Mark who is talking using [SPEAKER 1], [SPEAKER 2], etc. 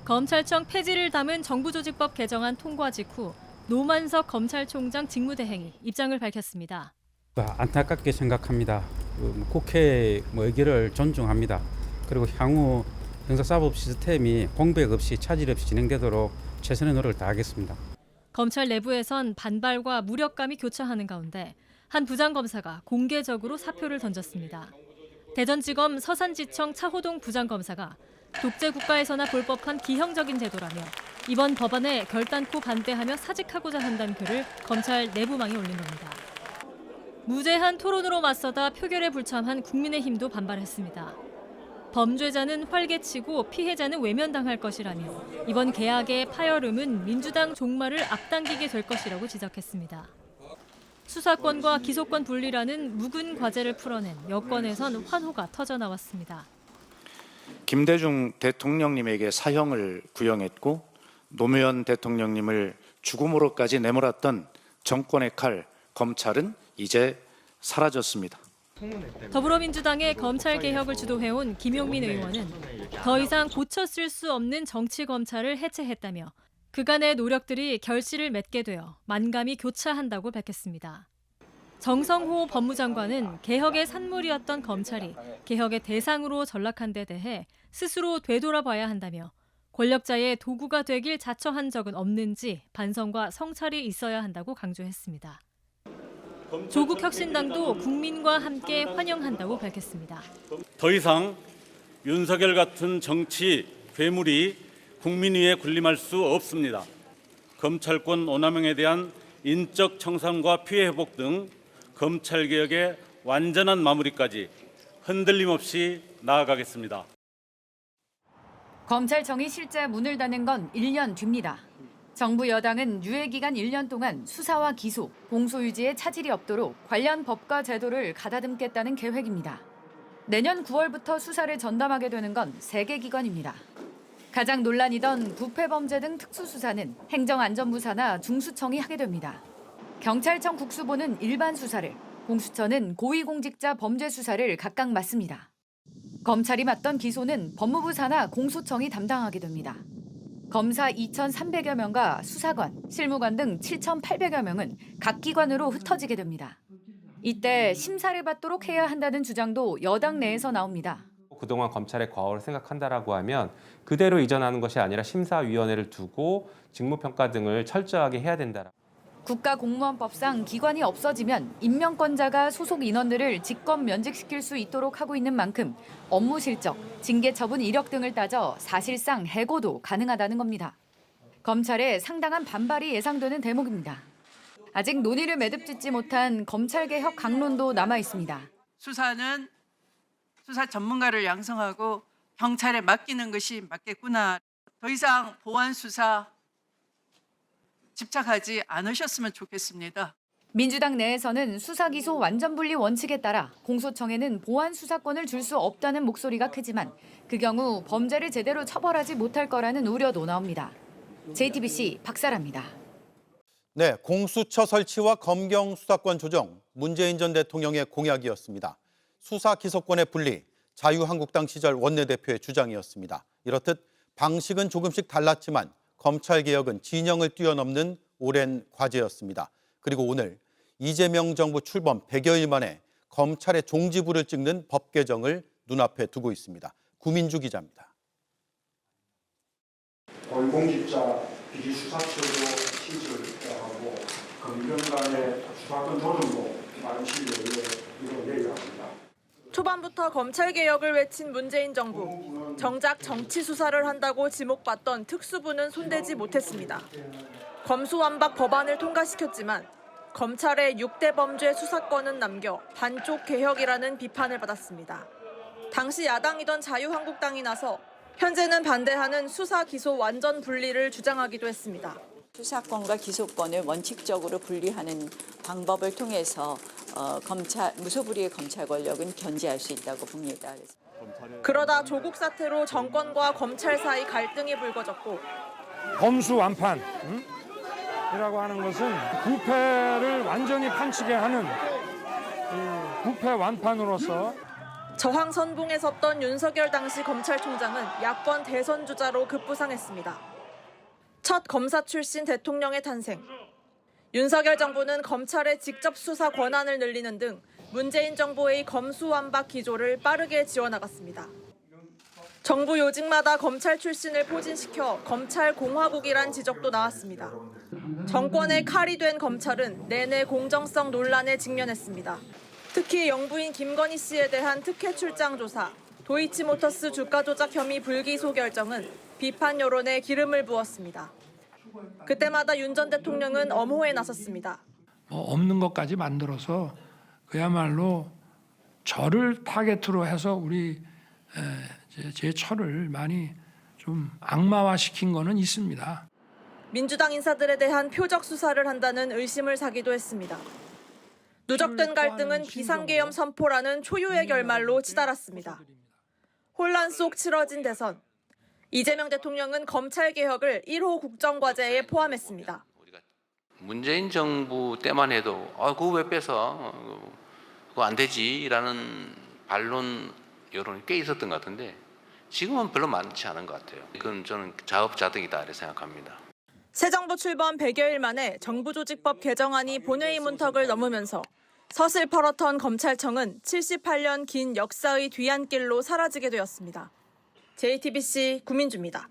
[SPEAKER 1] 검찰청 폐지를 담은 정부조직법 개정안 통과 직후 노만석 검찰총장 직무대행이 입장을 밝혔습니다.
[SPEAKER 2] 안타깝게 생각합니다. 국회 의결을 존중합니다. 그리고 향후 형사사법 시스템이 공백 없이 차질 없이 진행되도록 최선의 노력을 다하겠습니다.
[SPEAKER 1] 검찰 내부에선 반발과 무력감이 교차하는 가운데 한 부장검사가 공개적으로 사표를 던졌습니다. 대전지검 서산지청 차호동 부장검사가 독재 국가에서나 볼 법한 기형적인 제도라며 이번 법안에 결단코 반대하며 사직하고자 한다는 글을 검찰 내부망에 올린 겁니다. 무제한 토론으로 맞서다 표결에 불참한 국민의힘도 반발했습니다. 범죄자는 활개치고 피해자는 외면당할 것이라며 이번 개학의 파열음은 민주당 종말을 앞당기게 될 것이라고 지적했습니다. 수사권과 기소권 분리라는 묵은 과제를 풀어낸 여권에선 환호가 터져나왔습니다.
[SPEAKER 3] 김대중 대통령님에게 사형을 구형했고 노무현 대통령님을 죽음으로까지 내몰았던 정권의 칼 검찰은 이제 사라졌습니다.
[SPEAKER 1] 더불어민주당의 검찰개혁을 주도해온 김용민 의원은 더 이상 고쳐 쓸 수 없는 정치검찰을 해체했다며 그간의 노력들이 결실을 맺게 되어 만감이 교차한다고 밝혔습니다. 정성호 법무장관은 개혁의 산물이었던 검찰이 개혁의 대상으로 전락한 데 대해 스스로 되돌아봐야 한다며 권력자의 도구가 되길 자처한 적은 없는지 반성과 성찰이 있어야 한다고 강조했습니다. 조국혁신당도 국민과 함께 환영한다고 밝혔습니다.
[SPEAKER 4] 더 이상 윤석열 같은 정치 괴물이 국민 위에 군림할 수 없습니다. 검찰권 오남용에 대한 인적 청산과 피해 회복 등 검찰개혁의 완전한 마무리까지 흔들림 없이 나아가겠습니다.
[SPEAKER 5] 검찰청이 실제 문을 닫는 건 1년 뒤입니다. 정부 여당은 유예기간 1년 동안 수사와 기소, 공소유지에 차질이 없도록 관련 법과 제도를 가다듬겠다는 계획입니다. 내년 9월부터 수사를 전담하게 되는 건 3개 기관입니다. 가장 논란이던 부패범죄 등 특수수사는 행정안전부사나 중수청이 하게 됩니다. 경찰청 국수보는 일반 수사를, 공수처는 고위공직자 범죄 수사를 각각 맡습니다. 검찰이 맡던 기소는 법무부 산하 공소청이 담당하게 됩니다. 검사 2,300여 명과 수사관, 실무관 등 7,800여 명은 각 기관으로 흩어지게 됩니다. 이때 심사를 받도록 해야 한다는 주장도 여당 내에서 나옵니다.
[SPEAKER 6] 그동안 검찰의 과오를 생각한다라고 하면 그대로 이전하는 것이 아니라 심사위원회를 두고 직무평가 등을 철저하게 해야 된다.
[SPEAKER 5] 국가공무원법상 기관이 없어지면 임명권자가 소속 인원들을 직권 면직시킬 수 있도록 하고 있는 만큼 업무 실적, 징계 처분 이력 등을 따져 사실상 해고도 가능하다는 겁니다. 검찰에 상당한 반발이 예상되는 대목입니다. 아직 논의를 매듭짓지 못한 검찰개혁 강론도 남아 있습니다.
[SPEAKER 7] 수사는 수사 전문가를 양성하고 경찰에 맡기는 것이 맞겠구나. 더 이상 보안 수사 집착하지 않으셨으면 좋겠습니다.
[SPEAKER 5] 민주당 내에서는 수사기소 완전분리 원칙에 따라 공소청에는 보안 수사권을 줄 수 없다는 목소리가 크지만 그 경우 범죄를 제대로 처벌하지 못할 거라는 우려도 나옵니다. JTBC 박사라입니다.
[SPEAKER 8] 네, 공수처 설치와 검경 수사권 조정, 문재인 전 대통령의 공약이었습니다. 수사 기소권의 분리, 자유한국당 시절 원내대표의 주장이었습니다. 이렇듯 방식은 조금씩 달랐지만 검찰개혁은 진영을 뛰어넘는 오랜 과제였습니다. 그리고 오늘 이재명 정부 출범 100여일 만에 검찰의 종지부를 찍는 법 개정을 눈앞에 두고 있습니다. 구민주 기자입니다.
[SPEAKER 9] 고위공직자 비리수사처도 시설을 하고 검경 간의 수사권 조정도 빠른 시일 내에 이루어내야 합니다.
[SPEAKER 10] 초반부터 검찰개혁을 외친 문재인 정부. 정작 정치 수사를 한다고 지목받던 특수부는 손대지 못했습니다. 검수완박 법안을 통과시켰지만 검찰의 6대 범죄 수사권은 남겨 반쪽 개혁이라는 비판을 받았습니다. 당시 야당이던 자유한국당이 나서 현재는 반대하는 수사 기소 완전 분리를 주장하기도 했습니다.
[SPEAKER 11] 수사권과 기소권을 원칙적으로 분리하는 방법을 통해서 무소불위의 검찰 권력은 견제할 수 있다고 봅니다.
[SPEAKER 10] 그러다 조국 사태로 정권과 검찰 사이 갈등이 불거졌고
[SPEAKER 12] 검수완판이라고 하는 것은 부패를 완전히 판치게 하는 부패 완판으로서
[SPEAKER 10] 저항 선봉에 섰던 윤석열 당시 검찰총장은 야권 대선 주자로 급부상했습니다. 첫 검사 출신 대통령의 탄생. 윤석열 정부는 검찰의 직접 수사 권한을 늘리는 등 문재인 정부의 검수완박 기조를 빠르게 지어나갔습니다. 정부 요직마다 검찰 출신을 포진시켜 검찰 공화국이란 지적도 나왔습니다. 정권의 칼이 된 검찰은 내내 공정성 논란에 직면했습니다. 특히 영부인 김건희 씨에 대한 특혜 출장 조사, 도이치모터스 주가 조작 혐의 불기소 결정은 비판 여론에 기름을 부었습니다. 그때마다 윤 전 대통령은 엄호에 나섰습니다.
[SPEAKER 12] 없는 것까지 만들어서 그야말로 저를 타겟으로 해서 제 처를 많이 좀 악마화시킨 거는 있습니다.
[SPEAKER 10] 민주당 인사들에 대한 표적 수사를 한다는 의심을 사기도 했습니다. 누적된 갈등은 비상계엄 선포라는 초유의 결말로 치달았습니다. 혼란 속 치러진 대선. 이재명 대통령은 검찰개혁을 1호 국정과제에 포함했습니다.
[SPEAKER 13] 문재인 정부 때만 해도 그거 왜 뺏어? 그거 안 되지라는 반론 여론이 꽤 있었던 것 같은데 지금은 별로 많지 않은 것 같아요. 이건 저는 자업자득이다 이렇게 생각합니다.
[SPEAKER 10] 새 정부 출범 100여일 만에 정부조직법 개정안이 본회의 문턱을 넘으면서 서슬퍼렇던 검찰청은 78년 긴 역사의 뒤안길로 사라지게 되었습니다. JTBC 구민주입니다.